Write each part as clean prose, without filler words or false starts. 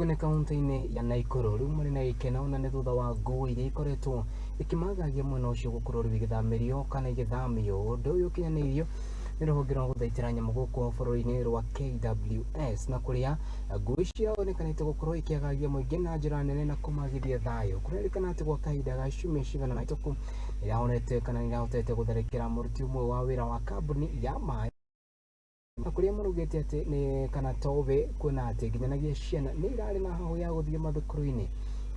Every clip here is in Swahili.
kwenye kaunti ya Naikuru riu muri na Gikeno na ni thutha wa Nguu iria ikoretwo ikimagagia mwena ucio gukorwo rigithamirio kana igithamio undu uyu kinyanirio ni ruhonge rwa guthaitira nyamu guku bururi-ini rwa KWS na kuria Nguu icio onekanite gukorwo ikiagagia muingi na njira nene na kumagithia thayo kurerikana ati gwa kahinda ga ciumia cigana na ituku irahonete kana irahotete gutharikira muruti umwe wa wira wa kambuni ya mai na kuria marugite ati ni kana tobe kuna ati nginyanagia ciana ni irari na haho ya guthie mathukuru-ini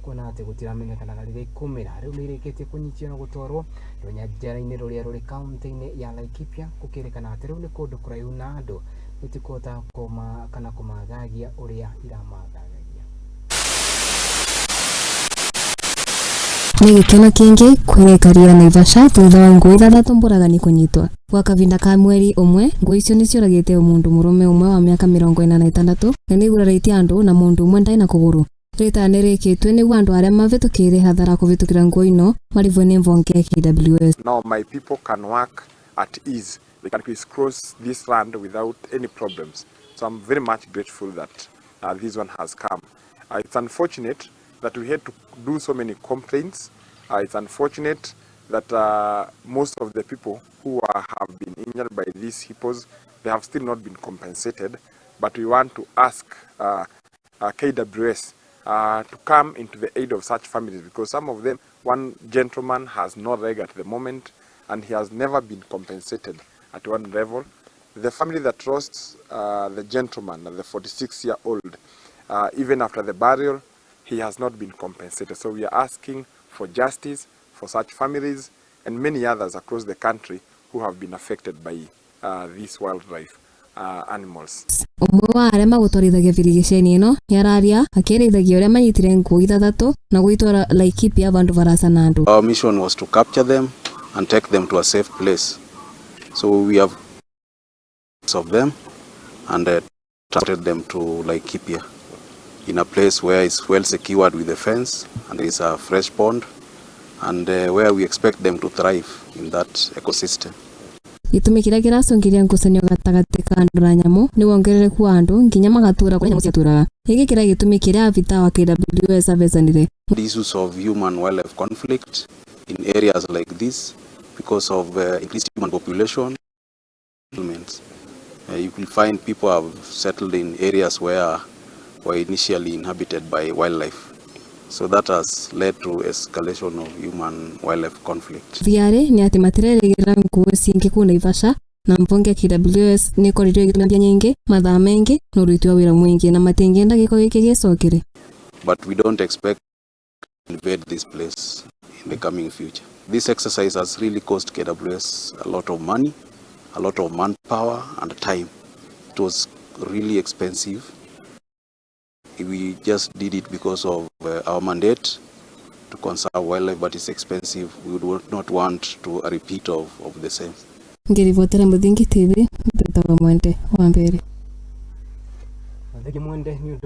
kuna ati gutiramenyekana riri ikumira riu ni irikite kunyitio na gutwarwo Runyanja-ini ruria ruri kaunti-ini ya Laikipia gukirikana ati riu ni kundu kuraihu na andu gutikota koma kana kumagagia uria iramagagia. Ni Gikeno kingi kwenye Aikari ya Naivasha thutha wa Nguu Ithathu Njuragani kunyitwa gwa kavinda ka mweri umwe. Nguu icio ni ciuragite mundu murume umwe wa miaka 46 na ni iguraritie andu na mundu umwe ndai na kuguru. Rita nirikitwe ni andu aria mavitukire hathara kuvitukira Nguu ino marivwe ni Ruhonge ya KWS. Now my people can work at ease. They can cross this land without any problems. So I'm very much grateful that this one has come. It's unfortunate that we had to do so many complaints. It's unfortunate that most of the people who have been injured by these hippos, they have still not been compensated. But we want to ask KWS to come into the aid of such families, because some of them, one gentleman has no leg at the moment and he has never been compensated at one level. The family that lost the gentleman, the 46-year-old, even after the burial, he has not been compensated. So we are asking for justice for such families and many others across the country who have been affected by these wildlife animals. Umwe wa aria magutwarithagia virigiceni ino yararia akirithagia uria manyitire Nguu Ithathu na gwitwara Laikipia vandu varasa na andu. Our mission was to capture them and take them to a safe place. So we have of them and transported them to Laikipia in a place where it's well secured with a fence and there is a fresh pond and where we expect them to thrive in that ecosystem. Gitumi kiria kiracungiria ngucanio gatagati ka andu na nyamu ni wongerereku wa andu nginya magatura kuria nyamu ciaturaga. Giki kiria gitumi kiria avita wa KWS avecanire. The issues of human wildlife conflict in areas like this because of increased human population. You will find people have settled in areas where were initially inhabited by wildlife. So that has led to escalation of human wildlife conflict. Thiari ni ati matirerĩgĩrĩra Nguu ciingi ku Naivasha na Ruhonge ya KWS ni korirwo igĩtumia nyingi mathaa mengi na ũruti wa wĩra mwingi na matingĩenda gĩko gĩkĩ gĩcokere. But we don't expect to invade this place in the coming future. This exercise has really cost KWS a lot of money, a lot of manpower and time. It was really expensive. We just did it because of our mandate to conserve wildlife, but it's expensive. We would not want to a repeat of the same. Ngirivotera Muthingi TV, Thutha wa Mwende wa mbere. Mwende ni